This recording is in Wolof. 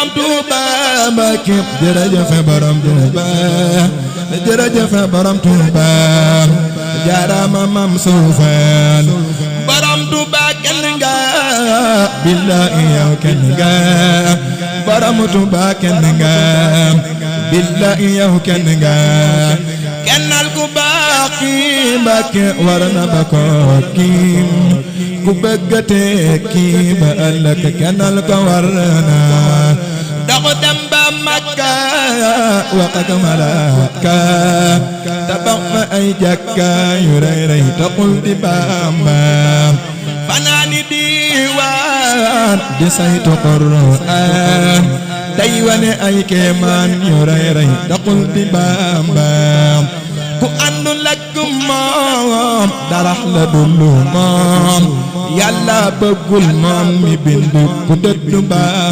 borom Tuuba Mbàkke jërëjëf borom Tuuba jërëjëf borom Tuuba jaaraama Maam Suufaan borom Tuuba kenn nga billaahi yow kenn nga borom Tuuba kenn nga billaahi yow kenn nga kennal ku baax ki Mbàkke war na ba ko kii ku bëggate kii ba ëllëg kennal ko war na doxu dem ba Makka wax ak malaaka tabax fa ay jàkka yu rëy rëy taxul di Bamba fanaani diiwaan di saytu Qur'aan day wane ay kéemaan yu rëy rëy taxul di Bamba ku àndul ak moom darax la dul moom Yàlla bëggul moom mi bindu ku dëddu Bamba